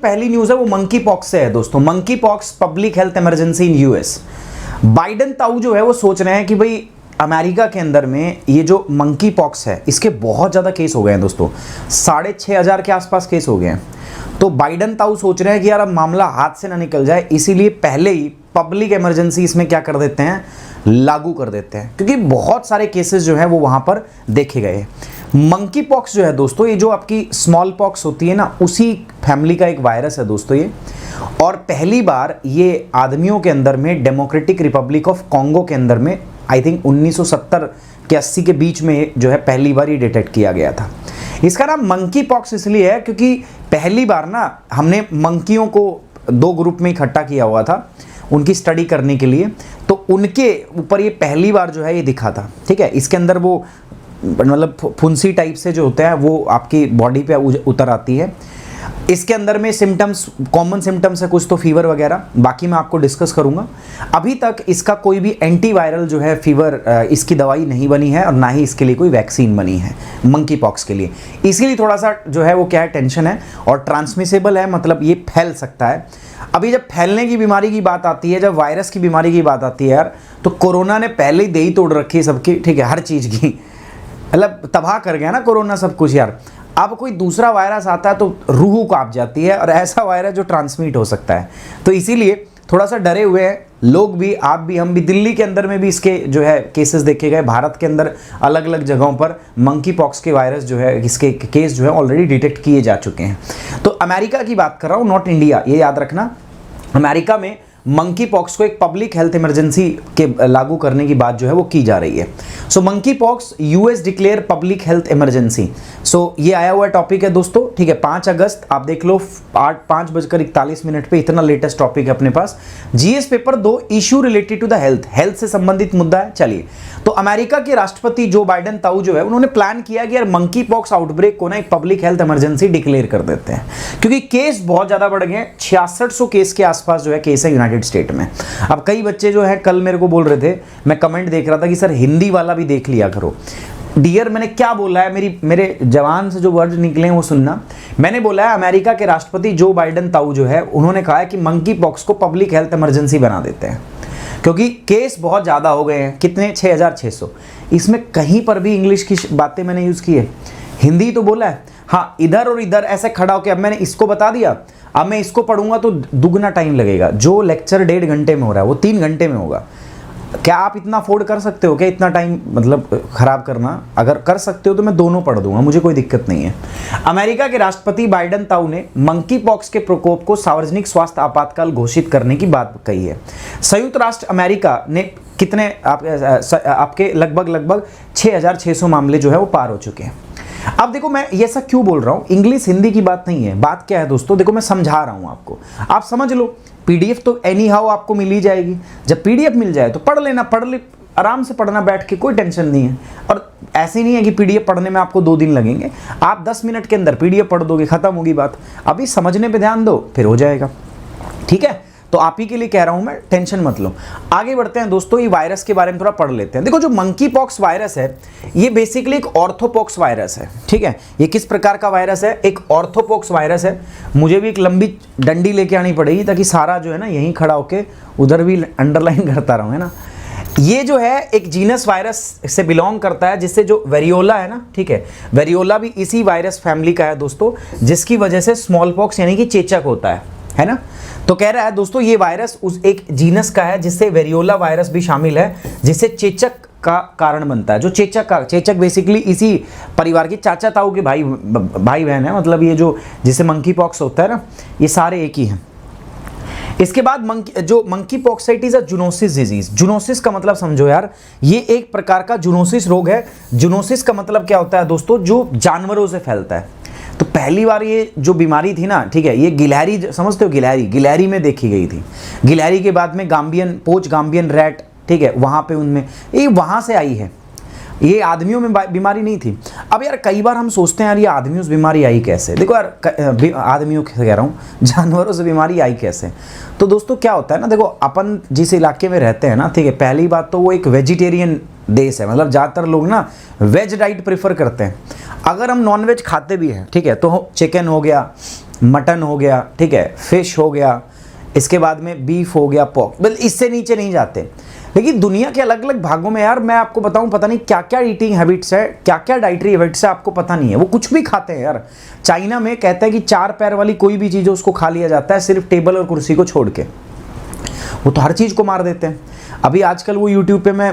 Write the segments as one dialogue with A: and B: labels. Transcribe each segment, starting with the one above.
A: पहली न्यूज है वो मंकी पॉक्स से है दोस्तों। Monkey pox public health emergency in US. Biden ताऊ जो है वो सोच रहे हैं कि भाई अमेरिका के अंदर में ये जो मंकी पॉक्स है इसके बहुत ज़्यादा केस हो गए हैं दोस्तों, 6,500 के आसपास केस हो गए हैं। तो बाइडेन ताऊ सोच रहे हैं कि यार अब मामला हाथ से ना निकल जाए, इसीलिए पहले ही पब्लिक इमरजेंसी इसमें क्या कर देते हैं, लागू कर देते हैं, क्योंकि बहुत सारे केसेस जो है वो वहाँ पर देखे गए। मंकी पॉक्स जो है दोस्तों, ये जो आपकी स्मॉल पॉक्स होती है ना, उसी फैमिली का एक वायरस है दोस्तों ये। और पहली बार ये आदमियों के अंदर में डेमोक्रेटिक रिपब्लिक ऑफ कॉन्गो के अंदर में आई थिंक 1970 के 80 के बीच में जो है पहली बार ये डिटेक्ट किया गया था। इसका नाम मंकी पॉक्स इसलिए है क्योंकि पहली बार ना हमने मंकियों को 2 ग्रुप में इकट्ठा किया हुआ था उनकी स्टडी करने के लिए, तो उनके ऊपर ये पहली बार जो है ये दिखा था। ठीक है, इसके अंदर वो मतलब फुंसी टाइप से जो होते हैं वो आपकी बॉडी पे उतर आती है। इसके अंदर में सिम्टम्स, कॉमन सिम्टम्स है कुछ तो फीवर वगैरह, बाकी मैं आपको डिस्कस करूंगा। अभी तक इसका कोई भी एंटीवायरल जो है फीवर इसकी दवाई नहीं बनी है और ना ही इसके लिए कोई वैक्सीन बनी है मंकी पॉक्स के लिए। इसीलिए थोड़ा सा जो है वो क्या है, टेंशन है। और ट्रांसमिसेबल है, मतलब ये फैल सकता है। अभी जब फैलने की बीमारी की बात आती है, जब वायरस की बीमारी की बात आती है यार, तो कोरोना ने पहले ही दे ही तोड़ रखी है सबकी। ठीक है, हर चीज़ की, मतलब तबाह कर गया ना कोरोना सब कुछ यार। अब कोई दूसरा वायरस आता है तो रूह कांप जाती है, और ऐसा वायरस जो ट्रांसमिट हो सकता है, तो इसीलिए थोड़ा सा डरे हुए हैं लोग भी, आप भी, हम भी। दिल्ली के अंदर में भी इसके जो है केसेस देखे गए। भारत के अंदर अलग अलग जगहों पर मंकी पॉक्स के वायरस जो है, इसके केस जो है ऑलरेडी डिटेक्ट किए जा चुके हैं। तो अमेरिका की बात कर रहा हूँ, नॉट इंडिया, ये याद रखना। अमेरिका में मंकी पॉक्स को एक पब्लिक हेल्थ इमरजेंसी के लागू करने की बात जो है वो की जा रही है। So monkey pox US declare public health emergency. So ये आया हुआ टॉपिक है दोस्तों। ठीक है, 5 अगस्त आप देख लो 5:41 पे, इतना लेटेस्ट टॉपिक है अपने पास। GS paper 2 issue related to the health से संबंधित मुद्दा है। चलिए, तो अमेरिका के राष्ट्रपति जो बाइडेन ताऊ जो है उन्होंने प्लान किया कि यार मंकी पॉक्स आउटब्रेक को ना एक पब्लिक हेल्थ इमरजेंसी डिक्लेयर कर देते हैं, क्योंकि केस बहुत ज्यादा बढ़ गए। 6600 केस के आसपास जो है केस है यूनाइटेड स्टेट में। अब कई बच्चे जो है कल मेरे को बोल रहे थे, मैं कमेंट देख रहा था कि सर हिंदी वाला भी देख लिया करो। डियर, मैंने क्या बोला है, मेरे जवान से जो वर्ड निकले हैं वो सुनना। मैंने बोला है अमेरिका के राष्ट्रपति जो बाइडेन ताऊ जो है उन्होंने कहा है कि मंकी पॉक्स को पब्लिक हेल्थ इमरजेंसी बना देते हैं, क्योंकि केस बहुत ज़्यादा हो गए हैं। कितने? 6,600। इसमें कहीं पर भी इंग्लिश की बातें मैंने यूज़ की है, हिंदी तो बोला है। हाँ, इधर और इधर ऐसे खड़ा होकर अब मैंने इसको बता दिया, अब मैं इसको पढ़ूंगा तो दुगना टाइम लगेगा। जो लेक्चर 1.5 घंटे में हो रहा है वो 3 घंटे में होगा। क्या आप इतना अफोर्ड कर सकते हो क्या, इतना टाइम मतलब खराब करना? अगर कर सकते हो तो मैं दोनों पढ़ दूंगा, मुझे कोई दिक्कत नहीं है। अमेरिका के राष्ट्रपति बाइडेन ताऊ ने मंकी पॉक्स के प्रकोप को सार्वजनिक स्वास्थ्य आपातकाल घोषित करने की बात कही है। संयुक्त राष्ट्र अमेरिका ने कितने आपके लगभग 6,600 मामले जो है वो पार हो चुके हैं। अब देखो, मैं ये सब क्यों बोल रहा हूँ, इंग्लिश हिंदी की बात नहीं है। बात क्या है दोस्तों, देखो मैं समझा रहा हूँ आपको, आप समझ लो। पीडीएफ तो एनी हाउ आपको मिल ही जाएगी। जब पीडीएफ मिल जाए तो पढ़ लेना, आराम से पढ़ना बैठ के, कोई टेंशन नहीं है। और ऐसे नहीं है कि पीडीएफ पढ़ने में आपको 2 दिन लगेंगे, आप 10 मिनट के अंदर पीडीएफ पढ़ दोगे, खत्म होगी बात। अभी समझने पे ध्यान दो, फिर हो जाएगा। ठीक है, तो आप ही के लिए कह रहा हूं मैं, टेंशन मत लो। आगे बढ़ते हैं दोस्तों, ये वायरस के बारे में थोड़ा पढ़ लेते हैं। देखो, जो मंकी पॉक्स वायरस है ये बेसिकली एक ऑर्थोपॉक्स वायरस है। ठीक है, ये किस प्रकार का वायरस है? एक ऑर्थोपॉक्स वायरस है। मुझे भी एक लंबी डंडी लेके आनी पड़ेगी ताकि सारा जो है ना यहीं खड़ा होके उधर भी अंडरलाइन करता रहूं, है ना। ये जो है एक जीनस वायरस से बिलोंग करता है, जिससे जो वेरियोला है ना, ठीक है, वेरियोला भी इसी वायरस फैमिली का है दोस्तों, जिसकी वजह से स्मॉल पॉक्स यानी कि चेचक होता है ना। तो कह रहा है दोस्तों ये वायरस उस एक जीनस का है जिससे वेरियोला वायरस भी शामिल है, जिससे चेचक का कारण बनता है। जो चेचक बेसिकली इसी परिवार के चाचा ताऊ के भाई बहन है, मतलब ये जो जिससे मंकी पॉक्स होता है ना, ये सारे एक ही हैं। इसके बाद मंकी पॉक्साइटिस जूनोसिस डिजीज। जूनोसिस का मतलब समझो यार, ये एक प्रकार का जूनोसिस रोग है। जूनोसिस का मतलब क्या होता है दोस्तों, जो जानवरों से फैलता है। तो पहली बार ये जो बीमारी थी ना, ठीक है, ये गिलहरी, समझते हो, गिलहरी में देखी गई थी। गिलहरी के बाद में गाम्बियन रैट, ठीक है, वहाँ पे उनमें ये वहाँ से आई है। ये आदमियों में बीमारी नहीं थी। अब यार कई बार हम सोचते हैं यार ये आदमियों से बीमारी आई कैसे। देखो यार, आदमियों से कह रहा हूँ, जानवरों से बीमारी आई कैसे। तो दोस्तों क्या होता है ना, देखो अपन जिस इलाके में रहते हैं ना, ठीक है, पहली बात तो वो एक वेजिटेरियन देश है, मतलब ज़्यादातर लोग ना वेज डाइट प्रेफर करते हैं। अगर हम नॉन वेज खाते भी हैं, ठीक है, तो चिकन हो गया, मटन हो गया, ठीक है, फिश हो गया, इसके बाद में बीफ हो गया, पॉर्क, बस इससे नीचे नहीं जाते। लेकिन दुनिया के अलग अलग भागों में यार मैं आपको बताऊं, पता नहीं क्या क्या ईटिंग हैबिट्स है, क्या क्या डाइटरी हैबिट्स है, आपको पता नहीं है। वो कुछ भी खाते हैं यार। चाइना में कहते हैं कि 4 पैर वाली कोई भी चीज़ है उसको खा लिया जाता है, सिर्फ टेबल और कुर्सी को छोड़ के। वो तो हर चीज़ को मार देते हैं। अभी आजकल वो यूट्यूब पे मैं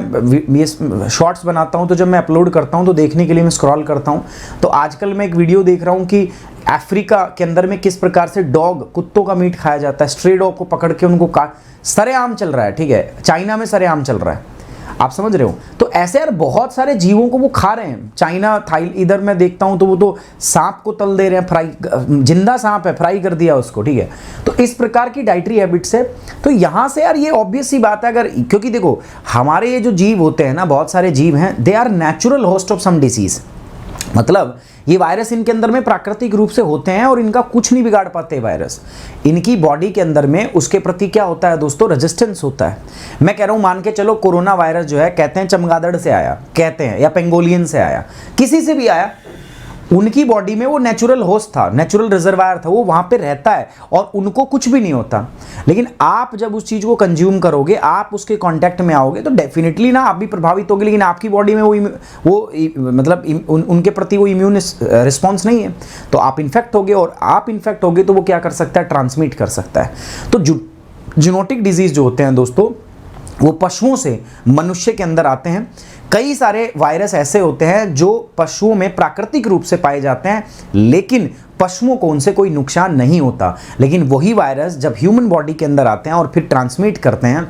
A: ये शॉर्ट्स बनाता हूँ, तो जब मैं अपलोड करता हूँ तो देखने के लिए मैं स्क्रॉल करता हूँ, तो आजकल मैं एक वीडियो देख रहा हूँ कि अफ्रीका के अंदर में किस प्रकार से कुत्तों का मीट खाया जाता है। स्ट्रे डॉग को पकड़ के उनको सरेआम चल रहा है, ठीक है, चाइना में सरेआम चल रहा है, आप समझ रहे हो। तो ऐसे यार बहुत सारे जीवों को वो खा रहे हैं। चाइना, थाई, इधर मैं देखता हूं तो वो तो सांप को तल दे रहे हैं, फ्राई, जिंदा सांप है, फ्राई कर दिया उसको, ठीक है। तो इस प्रकार की डाइटरी हैबिट्स है। तो यहां से यार ये ऑब्वियस सी बात है, अगर, क्योंकि देखो हमारे ये जो जीव होते हैं ना, बहुत सारे जीव हैं, they are natural host of some disease. मतलब ये वायरस इनके अंदर में प्राकृतिक रूप से होते हैं और इनका कुछ नहीं बिगाड़ पाते वायरस। इनकी बॉडी के अंदर में उसके प्रति क्या होता है दोस्तों, रेजिस्टेंस होता है। मैं कह रहा हूं, मान के चलो कोरोना वायरस जो है, कहते हैं चमगादड़ से आया, कहते हैं, या पेंगोलियन से आया, किसी से भी आया, उनकी बॉडी में वो नेचुरल होस्ट था, नेचुरल रिजर्वायर था, वो वहां पे रहता है और उनको कुछ भी नहीं होता। लेकिन आप जब उस चीज को कंज्यूम करोगे, आप उसके कांटेक्ट में आओगे, तो डेफिनेटली ना आप भी प्रभावित होगे, लेकिन आपकी बॉडी में वो मतलब उनके प्रति वो इम्यून रिस्पॉन्स नहीं है, तो आप इन्फेक्ट होगे, और आप इन्फेक्ट होगे तो वो क्या कर सकता है, ट्रांसमिट कर सकता है। तो जूनोटिक डिजीज जो होते हैं दोस्तों, वो पशुओं से मनुष्य के अंदर आते हैं। कई सारे वायरस ऐसे होते हैं जो पशुओं में प्राकृतिक रूप से पाए जाते हैं, लेकिन पशुओं को उनसे कोई नुकसान नहीं होता। लेकिन वही वायरस जब ह्यूमन बॉडी के अंदर आते हैं और फिर ट्रांसमिट करते हैं,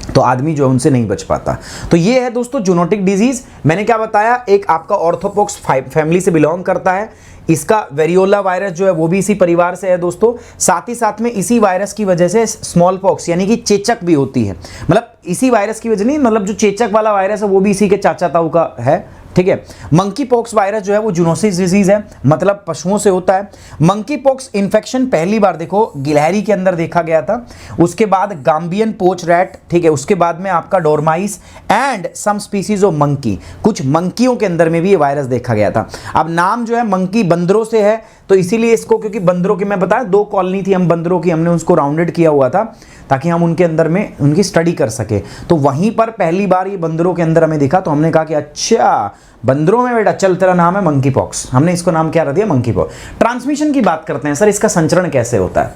A: तो आदमी जो है उनसे नहीं बच पाता। तो ये है दोस्तों जूनोटिक डिजीज। मैंने क्या बताया, एक आपका ऑर्थोपॉक्स फैमिली से बिलोंग करता है। इसका वेरियोला वायरस जो है वो भी इसी परिवार से है दोस्तों। साथ ही साथ में इसी वायरस की वजह से स्मॉल पॉक्स यानी कि चेचक भी होती है। मतलब इसी वायरस की वजह नहीं, मतलब जो चेचक वाला वायरस है वो भी इसी के चाचा ताऊ का है, ठीक है। मंकी पॉक्स वायरस जो है वो जूनोसिस डिजीज है, मतलब पशुओं से होता है। मंकी पॉक्स इन्फेक्शन पहली बार देखो गिलहरी के अंदर देखा गया था, उसके बाद गाम्बियन पोच रैट, ठीक है, उसके बाद में आपका dormice and some species of monkey, कुछ मंकियों के अंदर में भी ये वायरस देखा गया था। अब नाम जो है मंकी बंदरों से है, तो इसीलिए इसको, क्योंकि बंदरों की मैं बताया 2 कॉलोनी थी, हम बंदरों की हमने उसको राउंडेड किया हुआ था ताकि हम उनके अंदर में उनकी स्टडी कर सके। तो वहीं पर पहली बार ये बंदरों के अंदर हमें दिखा, तो हमने कहा कि अच्छा बंदरों में बेटा चल, तेरा नाम है मंकी पॉक्स, हमने इसको नाम क्या रख दिया, मंकी पॉक्स। ट्रांसमिशन की बात करते हैं सर, इसका संचरण कैसे होता है,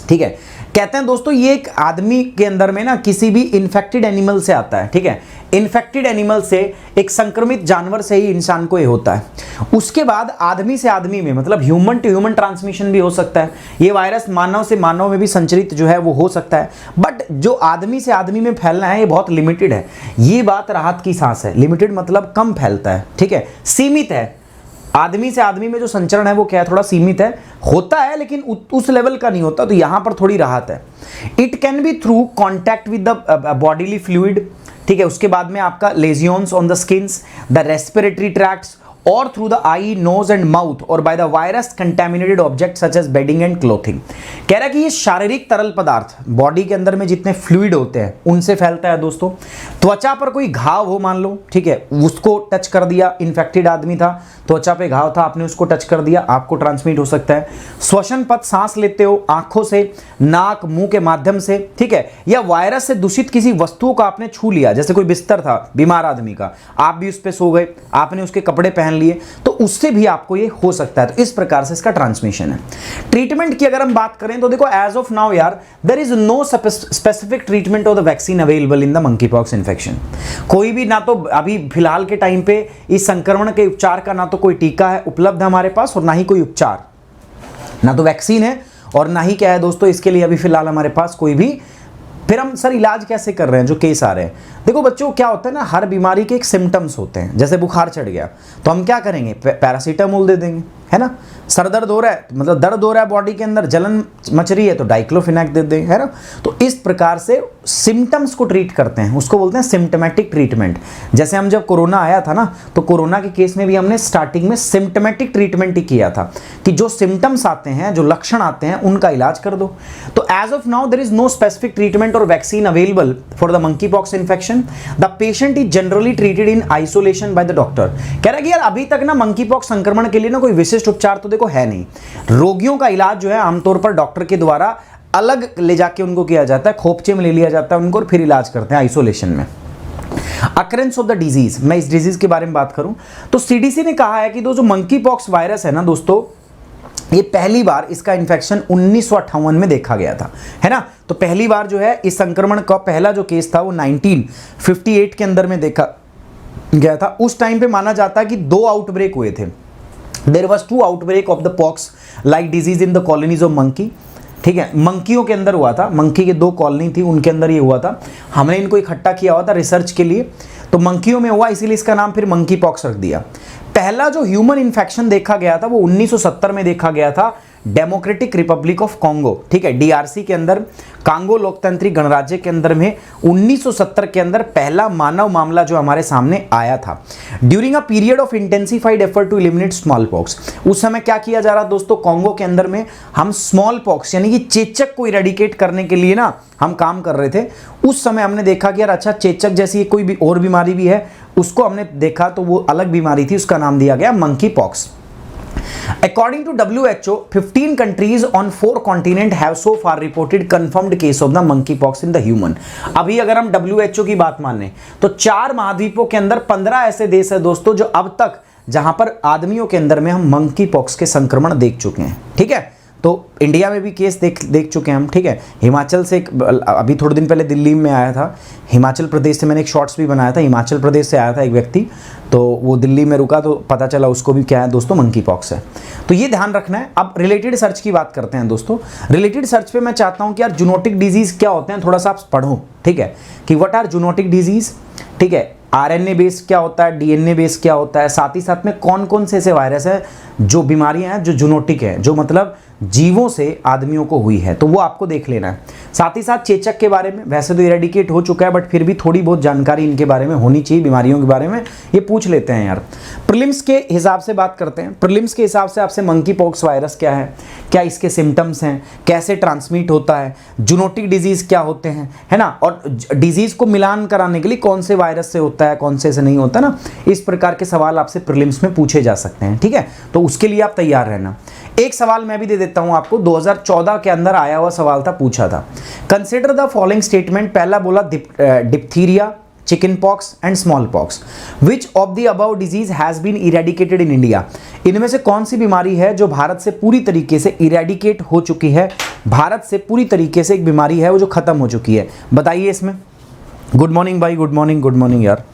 A: ठीक है। कहते हैं दोस्तों ये एक आदमी के अंदर में ना किसी भी इन्फेक्टेड एनिमल से आता है, ठीक है। इन्फेक्टेड एनिमल से, एक संक्रमित जानवर से ही इंसान को ये होता है। उसके बाद आदमी से आदमी में, मतलब ह्यूमन टू ह्यूमन ट्रांसमिशन भी हो सकता है। ये वायरस मानव से मानव में भी संचरित जो है वो हो सकता है, बट जो आदमी से आदमी में फैलना है ये बहुत लिमिटेड है। ये बात राहत की सांस है। लिमिटेड मतलब कम फैलता है, ठीक है, सीमित है। आदमी से आदमी में जो संचरण है वो क्या है, थोड़ा सीमित है, होता है लेकिन उस लेवल का नहीं होता, तो यहां पर थोड़ी राहत है। It can be through contact with the bodily fluid, ठीक है। उसके बाद में आपका lesions on the skins, the respiratory tracts, और through the eye, nose and mouth, और by the virus contaminated object such as bedding and clothing. कह रहा है कि ये शारीरिक तरल पदार्थ बॉडी के अंदर में जितने फ्लूइड होते हैं उनसे फैलता है दोस्तों। त्वचा पर कोई घाव हो मान लो, ठीक है, उसको टच कर दिया, इन्फेक्टेड आदमी था, त्वचा पे घाव था, आपने उसको टच कर दिया, आपको ट्रांसमिट हो सकता है। श्वसन पथ, सांस लेते हो आंखों से, नाक, मुंह के माध्यम से, ठीक है, या वायरस से दूषित किसी वस्तुओं को आपने छू लिया, जैसे कोई बिस्तर था बीमार आदमी का, आप भी उस पर सो गए, आपने उसके कपड़े पहन लिए, तो उससे भी आपको ये हो सकता है। तो इस प्रकार से इसका ट्रांसमिशन है। ट्रीटमेंट की अगर हम बात करें तो देखो एज ऑफ नाउ यार there is no specific treatment और the vaccine available in the monkey pox infection. कोई भी, ना तो अभी फिलहाल के टाइम पे इस संक्रमण के उपचार का ना तो कोई टीका है उपलब्ध हमारे पास, और ना ही कोई उपचार, ना तो वैक्सीन है और ना ही क्या है दोस्तों इसके लिए अभी फिलहाल हमारे पास कोई भी। फिर हम सर इलाज कैसे कर रहे हैं जो केस आ रहे हैं? देखो बच्चों क्या होता है ना, हर बीमारी के एक सिम्टम्स होते हैं। जैसे बुखार चढ़ गया तो हम क्या करेंगे, पैरासीटामोल दे देंगे, है ना। सर दर्द हो रहा है, मतलब दर्द हो रहा है बॉडी के अंदर, जलन मच रही है तो डाइक्लोफिनेक दे देंगे, है ना। तो इस प्रकार से सिम्टम्स को ट्रीट करते हैं, उसको बोलते हैं सिम्टमेटिक ट्रीटमेंट। जैसे हम जब कोरोना आया था ना, तो कोरोना के केस में भी हमने स्टार्टिंग में सिम्टमेटिक ट्रीटमेंट ही किया था कि जो सिम्टम्स आते हैं, जो लक्षण आते हैं, उनका इलाज कर दो। तो as of now there is no specific treatment और vaccine available for the monkey pox infection. The patient is generally treated in isolation by the doctor. कह रहा है कि यार अभी तक ना मंकी पॉक्स संक्रमण के लिए ना कोई विशिष्ट विशिष्ट उपचार तो देखो है नहीं। रोगियों का इलाज जो है आमतौर पर डॉक्टर के द्वारा अलग ले जाके उनको किया जाता है, खोपचे में ले लिया जाता है उनको और फिर इलाज करते हैं आइसोलेशन में। अकरेंस ऑफ द डिजीज, मैं इस डिजीज के बारे में बात करूं तो सीडीसी ने कहा है कि जो मंकी पॉक्स वायरस है ना दोस्तों, ये पहली बार इसका इन्फेक्शन 1958 में देखा गया था, है ना। तो पहली बार जो है इस संक्रमण का पहला जो केस था वो 1958 के अंदर में देखा गया था। उस टाइम पे माना जाता है कि 2 आउटब्रेक हुए थे। There was 2 outbreak of the pox like disease in the colonies of monkey, ठीक है, मंकियों के अंदर हुआ था। मंकी के 2 कॉलोनी थी, उनके अंदर ये हुआ था। हमने इनको इकट्ठा किया हुआ था रिसर्च के लिए, तो मंकियों में हुआ, इसीलिए इसका नाम फिर मंकी पॉक्स रख दिया। पहला जो ह्यूमन इन्फेक्शन देखा गया था वो 1970 में देखा गया था डेमोक्रेटिक रिपब्लिक ऑफ कॉन्गो, ठीक है, डीआरसी के अंदर, कांगो लोकतांत्रिक गणराज्य के अंदर में 1970 के अंदर पहला मानव मामला जो हमारे सामने आया था। During a period of intensified effort to eliminate smallpox, उस समय क्या किया जा रहा दोस्तों, कॉन्गो के अंदर में हम स्मॉल पॉक्स यानी कि चेचक को इरेडिकेट करने के लिए ना हम काम कर रहे थे। उस समय हमने देखा कि यार अच्छा चेचक जैसी कोई भी और बीमारी भी है, उसको हमने देखा तो वो अलग बीमारी थी, उसका नाम दिया गया monkey pox. According to WHO, 15 countries on 4 continents have so far reported confirmed case of the monkeypox in the human। अभी अगर हम WHO की बात माने तो 4 महाद्वीपों के अंदर 15 ऐसे देश है दोस्तों जो अब तक जहां पर आदमियों के अंदर में हम मंकी पॉक्स के संक्रमण देख चुके हैं, ठीक है। तो इंडिया में भी केस देख चुके हैं हम, ठीक है। हिमाचल से अभी थोड़े दिन पहले दिल्ली में आया था, हिमाचल प्रदेश से मैंने एक शॉर्ट्स भी बनाया था, हिमाचल प्रदेश से आया था एक व्यक्ति, तो वो दिल्ली में रुका तो पता चला उसको भी क्या है दोस्तों, मंकी पॉक्स है। तो ये ध्यान रखना है। अब रिलेटेड सर्च की बात करते हैं दोस्तों। रिलेटेड सर्च पे मैं चाहता हूँ कि यार जूनोटिक डिजीज क्या होते हैं थोड़ा सा आप पढ़ो, ठीक है, कि व्हाट आर जूनोटिक डिजीज, ठीक है, आरएनए बेस क्या होता है, डीएनए बेस क्या होता है, साथ ही साथ में कौन कौन से ऐसे वायरस है जो बीमारियां हैं जो जूनोटिक है, जो मतलब जीवों से आदमियों को हुई है, तो वो आपको देख लेना है। साथ ही साथ चेचक के बारे में, वैसे तो इरेडिकेट हो चुका है बट फिर भी थोड़ी बहुत जानकारी इनके बारे में होनी चाहिए, बीमारियों के बारे में ये पूछ लेते हैं यार। प्रीलिम्स के हिसाब से बात करते हैं। प्रीलिम्स के हिसाब से आपसे मंकी पॉक्स वायरस क्या है, क्या इसके सिम्टम्स हैं, कैसे ट्रांसमिट होता है, जूनोटिक डिजीज क्या होते हैं, है ना, और डिजीज को मिलान कराने के लिए कौन से वायरस से होता है, कौन से नहीं होता ना, इस प्रकार के सवाल आपसे प्रीलिम्स में पूछे जा सकते हैं, ठीक है। तो उसके लिए आप तैयार रहना। एक सवाल मैं भी दे देता हूं आपको, 2014 के अंदर आया हुआ सवाल था, पूछा था, कंसिडर द फॉलोइंग स्टेटमेंट। पहला बोला diphtheria, chickenpox and smallpox, which of the above disease has been eradicated in India. इनमें से कौन सी बीमारी है जो भारत से पूरी तरीके से इरेडिकेट हो चुकी है, भारत से पूरी तरीके से एक बीमारी है वो जो खत्म हो चुकी है, बताइए इसमें। गुड मॉर्निंग भाई, गुड मॉर्निंग, गुड मॉर्निंग यार,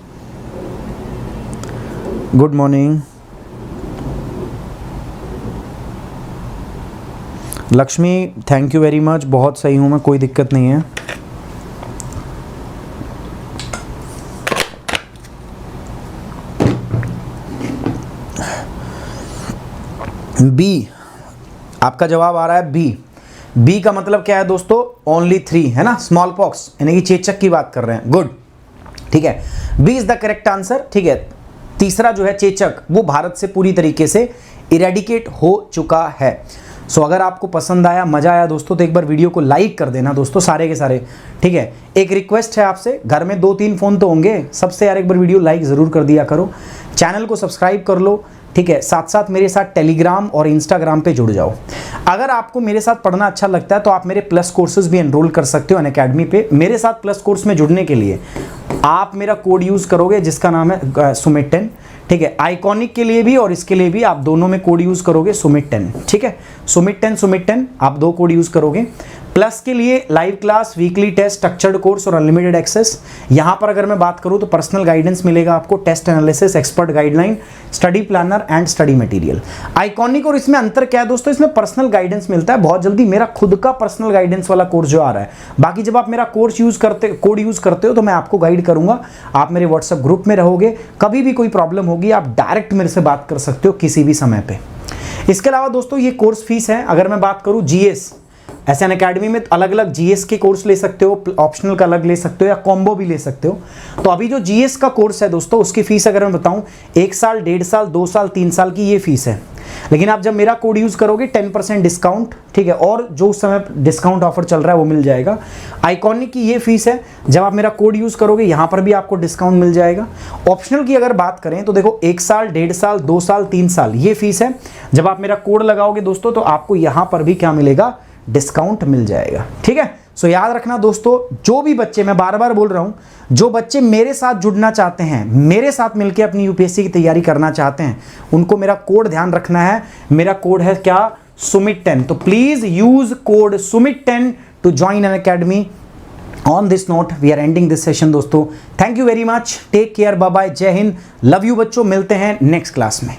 A: good morning. Lakshmi thank you very much, बहुत सही हूँ मैं, कोई दिक्कत नहीं है। बी, आपका जवाब आ रहा है बी। बी का मतलब क्या है दोस्तों, ओनली 3, है ना, स्मॉल पॉक्स यानी कि चेचक की बात कर रहे हैं, गुड, ठीक है, B is the correct answer, ठीक है। तीसरा जो है चेचक, वो भारत से पूरी तरीके से इरेडिकेट हो चुका है। सो अगर आपको पसंद आया, मजा आया दोस्तों, तो एक बार वीडियो को लाइक कर देना दोस्तों, सारे के सारे, ठीक है। एक रिक्वेस्ट है आपसे, घर में 2-3 फोन तो होंगे, सबसे यार एक बार वीडियो लाइक जरूर कर दिया करो, चैनल को सब्सक्राइब कर लो, ठीक है। साथ साथ मेरे साथ टेलीग्राम और इंस्टाग्राम पे जुड़ जाओ। अगर आपको मेरे साथ पढ़ना अच्छा लगता है तो आप मेरे प्लस कोर्सेज भी एनरोल कर सकते हो अनअकैडमी पे। मेरे साथ प्लस कोर्स में जुड़ने के लिए आप मेरा कोड यूज़ करोगे जिसका नाम है सुमित 10, ठीक है। आइकॉनिक के लिए भी और इसके लिए भी आप दोनों में कोड यूज़ करोगे सुमित 10, ठीक है। सुमित 10 आप 2 कोड यूज़ करोगे। प्लस के लिए live class, weekly test, structured course और अनलिमिटेड एक्सेस। यहाँ पर अगर मैं बात करूँ तो पर्सनल गाइडेंस मिलेगा आपको, test analysis, expert guideline, study planner and study material. Iconic और इसमें अंतर क्या है दोस्तों, इसमें पर्सनल गाइडेंस मिलता है, बहुत जल्दी मेरा खुद का पर्सनल गाइडेंस वाला कोर्स जो आ रहा है। बाकी जब आप मेरा कोर्स यूज़ करते, कोड यूज़ करते हो तो मैं आपको गाइड करूँगा, आप मेरे व्हाट्सएप ग्रुप में रहोगे, कभी भी कोई प्रॉब्लम होगी आप डायरेक्ट मेरे से बात कर सकते हो किसी भी समय पे। इसके अलावा दोस्तों ये कोर्स फीस है, अगर मैं बात करूँ जीएस, ऐसे अनअकैडमी में अलग अलग जीएस के कोर्स ले सकते हो, ऑप्शनल का अलग ले सकते हो या कॉम्बो भी ले सकते हो। तो अभी जो जीएस का कोर्स है दोस्तों, उसकी फीस अगर मैं बताऊं 1 साल, 1.5 साल, 2 साल, 3 साल की ये फीस है। लेकिन आप जब मेरा कोड यूज करोगे 10% डिस्काउंट, ठीक है, और जो उस समय डिस्काउंट ऑफर चल रहा है वो मिल जाएगा। आइकॉनिक की ये फीस है, जब आप मेरा कोड यूज करोगे यहां पर भी आपको डिस्काउंट मिल जाएगा। ऑप्शनल की अगर बात करें तो देखो 1 साल, 1.5 साल, 2 साल, 3 साल ये फीस है। जब आप मेरा कोड लगाओगे दोस्तों तो आपको यहां पर भी क्या मिलेगा, डिस्काउंट मिल जाएगा, ठीक है। सो याद रखना दोस्तों, जो भी बच्चे, मैं बार बार बोल रहा हूं, जो बच्चे मेरे साथ जुड़ना चाहते हैं, मेरे साथ मिलकर अपनी यूपीएससी की तैयारी करना चाहते हैं, उनको मेरा कोड ध्यान रखना है। मेरा कोड है क्या, सुमित 10। तो please use code Sumit 10 to join an academy. On this note we are ending this session दोस्तों। Thank you very much, take care, bye bye, जय हिंद, लव यू बच्चों, मिलते हैं नेक्स्ट क्लास में।